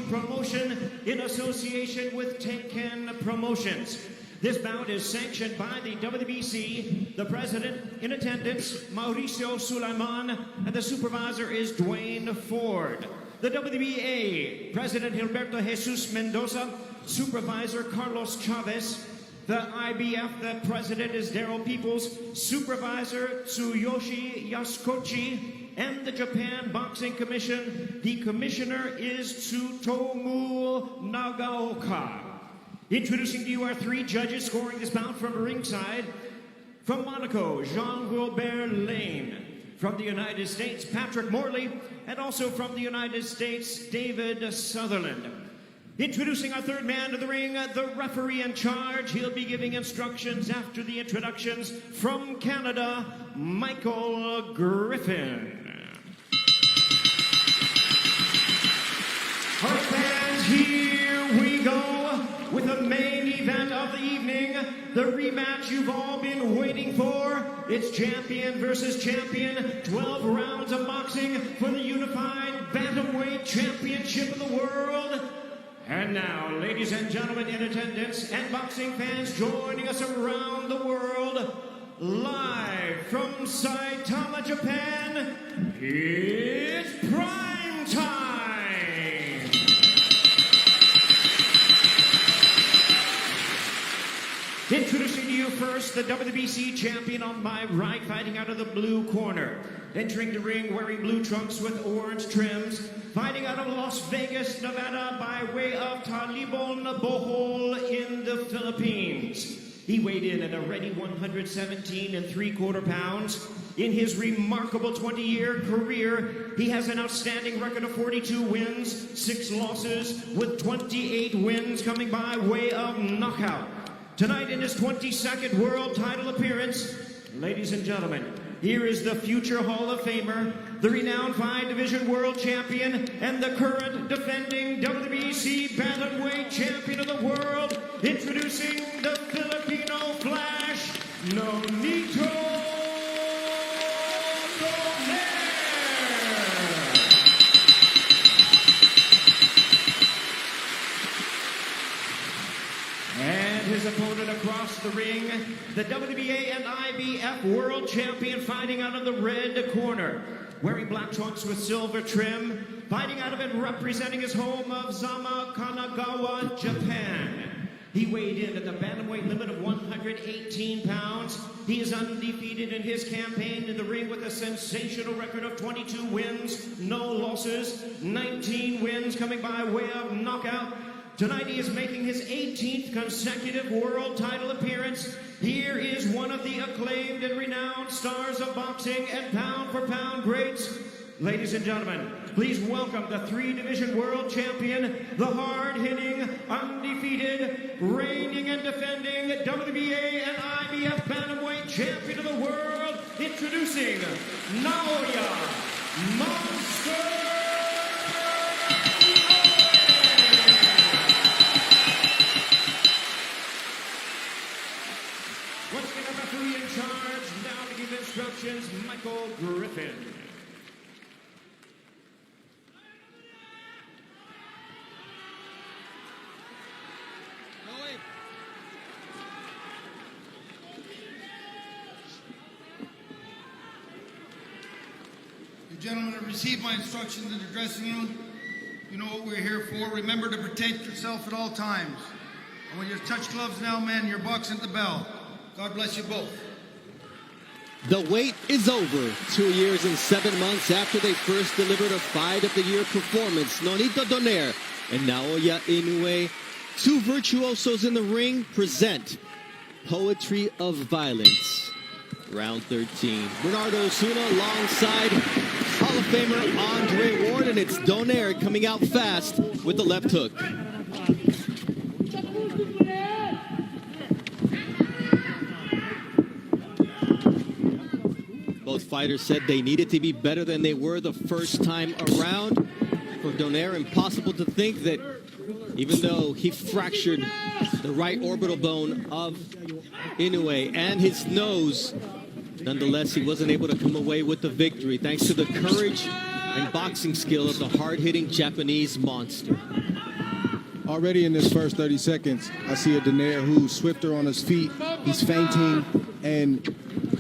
promotion in association with Tenken Promotions. This bout is sanctioned by the WBC, the president in attendance, Mauricio Sulaiman, and the supervisor is Dwayne Ford. The WBA, President Gilberto Jesus Mendoza, supervisor Carlos Chavez. The IBF, the president is Daryl Peoples, supervisor Tsuyoshi Yasukochi, and the Japan Boxing Commission, the commissioner is Tsutomu Nagaoka. Introducing to you our three judges scoring this bout from ringside. From Monaco, Jean-Wilbert Lane. From the United States, Patrick Morley. And also from the United States, David Sutherland. Introducing our third man to the ring, the referee in charge. He'll be giving instructions after the introductions. From Canada, Michael Griffin. All right, fans, here we go with the main event of the evening, the rematch you've all been waiting for. It's champion versus champion, 12 rounds of boxing for the unified bantamweight championship of the world. And now, ladies and gentlemen in attendance and boxing fans joining us around the world, live from Saitama, Japan, it's prime time! Introducing to you first, the WBC champion on my right, fighting out of the blue corner. Entering the ring wearing blue trunks with orange trims, fighting out of Las Vegas, Nevada by way of Talibon, Bohol in the Philippines. He weighed in at a ready 117 3/4 pounds. In his remarkable 20-year career, he has an outstanding record of 42 wins, 6 losses, with 28 wins coming by way of knockout. Tonight in his 22nd world title appearance, ladies and gentlemen, here is the future Hall of Famer, the renowned 5-division world champion, and the current defending WBC bantamweight champion of the world, introducing the Filipino Flash, Nonito. His opponent across the ring, the WBA and IBF world champion, fighting out of the red corner, wearing black trunks with silver trim, fighting out of it representing his home of Zama, Kanagawa, Japan. He weighed in at the bantamweight limit of 118 pounds. He is undefeated in his campaign in the ring with a sensational record of 22 wins, no losses, 19 wins coming by way of knockout. Tonight he is making his 18th consecutive world title appearance. Here is one of the acclaimed and renowned stars of boxing and pound-for-pound greats. Ladies and gentlemen, please welcome the 3-division world champion, the hard-hitting, undefeated, reigning and defending WBA and IBF bantamweight champion of the world, introducing Naoya Monster. Instructions, Michael Griffin. You gentlemen have received my instructions in the dressing room. You know what we're here for. Remember to protect yourself at all times. And when you touch gloves now, men, you're boxing at the bell. God bless you both. The wait is over. 2 years and 7 months after they first delivered a Fight of the Year performance, Nonito Donaire and Naoya Inoue, 2 virtuosos in the ring, present Poetry of Violence. Round 13. Bernardo Osuna alongside Hall of Famer Andre Ward, and it's Donaire coming out fast with the left hook. Both fighters said they needed to be better than they were the first time around. For Donaire, impossible to think that even though he fractured the right orbital bone of Inoue and his nose, nonetheless, he wasn't able to come away with the victory thanks to the courage and boxing skill of the hard-hitting Japanese monster. Already in this first 30 seconds, I see a donaire who's swifter on his feet. He's feinting, and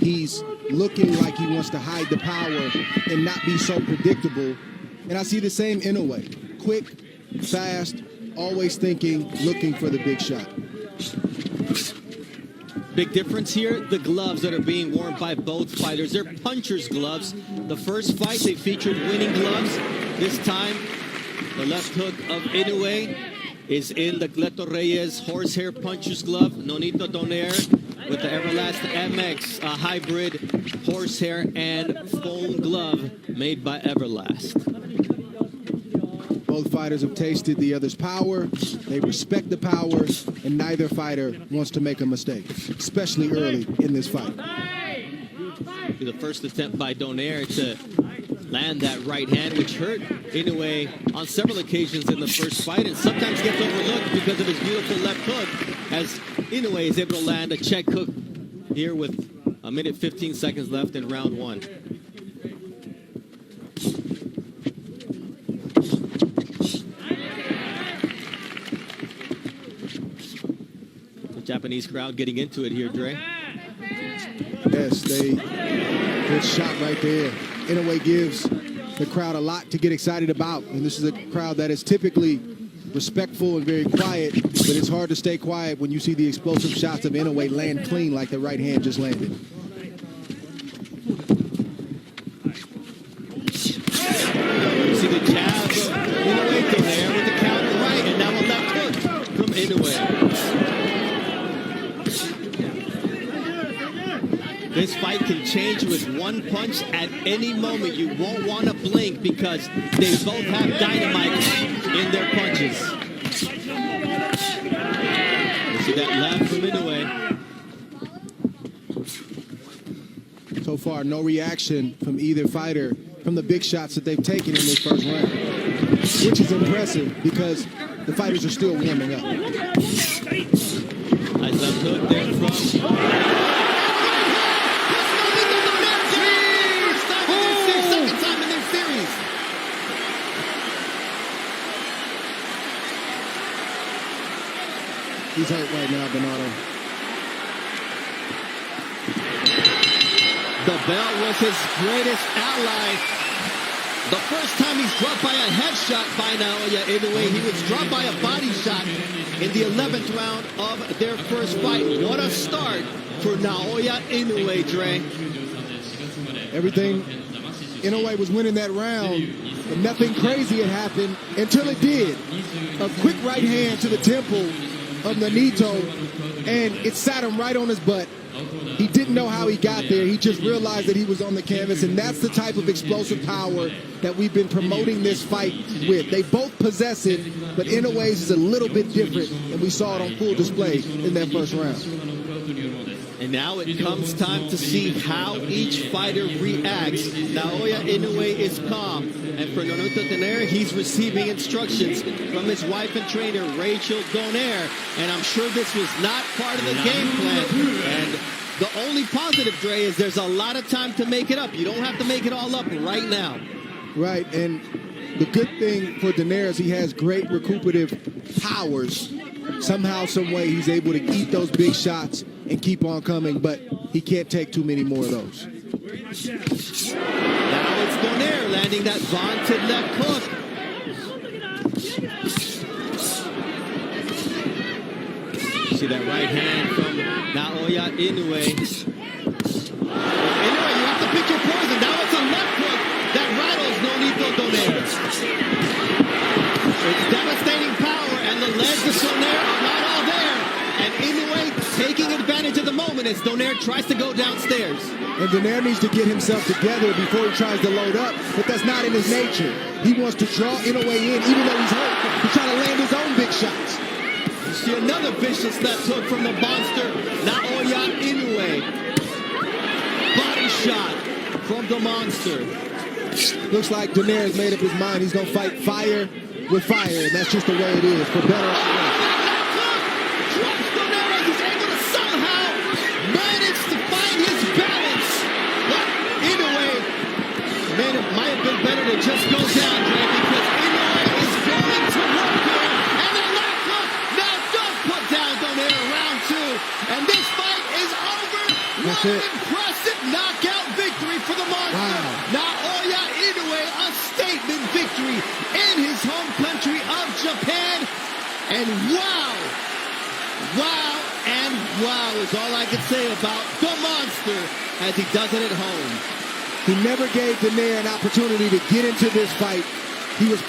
he's looking like he wants to hide the power and not be so predictable. And I see the same inoue. Quick, fast, always thinking, looking for the big shot. Big difference here, the gloves that are being worn by both fighters. They're puncher's gloves. The first fight, they featured winning gloves. This time, the left hook of Inoue is in the Gleto Reyes horsehair puncher's glove. Nonito Donaire with the Everlast MX, a hybrid horsehair and foam glove made by Everlast. Both fighters have tasted the other's power. They respect the power, and neither fighter wants to make a mistake, especially early in this fight. The first attempt by Donaire to land that right hand, which hurt Inoue on several occasions in the first fight, and sometimes gets overlooked because of his beautiful left hook, as Inoue is able to land a check hook here with a minute 15 seconds left in round one. The Japanese crowd getting into it here, Dre. Yes, good shot right there. Inoue gives the crowd a lot to get excited about. And this is a crowd that is typically respectful and very quiet, but it's hard to stay quiet when you see the explosive shots of Inoue land clean like the right hand just landed. You see the jab of Inoue there with the counter right, and now a left hook from Inoue. This fight can change with one punch at any moment. You won't want to blink because they both have dynamite in their punches. You see that left from Inoue. So far, no reaction from either fighter from the big shots that they've taken in this first round, which is impressive because the fighters are still warming up. Nice left hook there from... He's hurt right now, Bernardo. The belt was his greatest ally. The first time he's dropped by a headshot by Naoya Inoue, he was dropped by a body shot in the 11th round of their first fight. What a start for Naoya Inoue, Dre. Everything, Inoue was winning that round, and nothing crazy had happened until it did. A quick right hand to the temple of nonito, and it sat him right on his butt. He didn't know how he got there. He just realized that he was on the canvas, and that's the type of explosive power that we've been promoting this fight with. They both possess it, but Inoue's is a little bit different, and we saw it on full display in that first round. And now it comes time to see how each fighter reacts. Naoya Inoue is calm, and for Nonito Donaire, he's receiving instructions from his wife and trainer, Rachel Donaire. And I'm sure this was not part of the game plan. And the only positive, Dre, is there's a lot of time to make it up. You don't have to make it all up right now. Right, and the good thing for Donaire is he has great recuperative powers. Somehow, some way, he's able to eat those big shots and keep on coming, but he can't take too many more of those. Now it's Donaire landing that vaunted left hook. See that right hand from Naoya Inoue. Inoue, you have to pick your poison. Now it's a left hook that rattles Nonito Donaire. It's devastating power, and the legs of Donaire are not all there. And Inoue taking advantage of the moment as Donaire tries to go downstairs. And Donaire needs to get himself together before he tries to load up, but that's not in his nature. He wants to draw Inoue in, even though he's hurt. He's trying to land his own big shots. You see another vicious left hook from the monster, Naoya Inoue. Body shot from the monster. Looks like Donaire has made up his mind. He's going to fight fire with fire, and that's just the way it is, for better or worse. Drops Donaire as he's able to somehow manage to find his balance. But Inoue might have been better to just go down, Dre, because Inoue is going to work here. And the left and this fight is over. That's What it. an impressive knockout victory for the monster. Wow. Naoya Inoue, a statement victory in his home country of Japan. And wow, and wow is all I can say about the monster as he does it at home. He never gave Donaire an opportunity to get into this fight. He was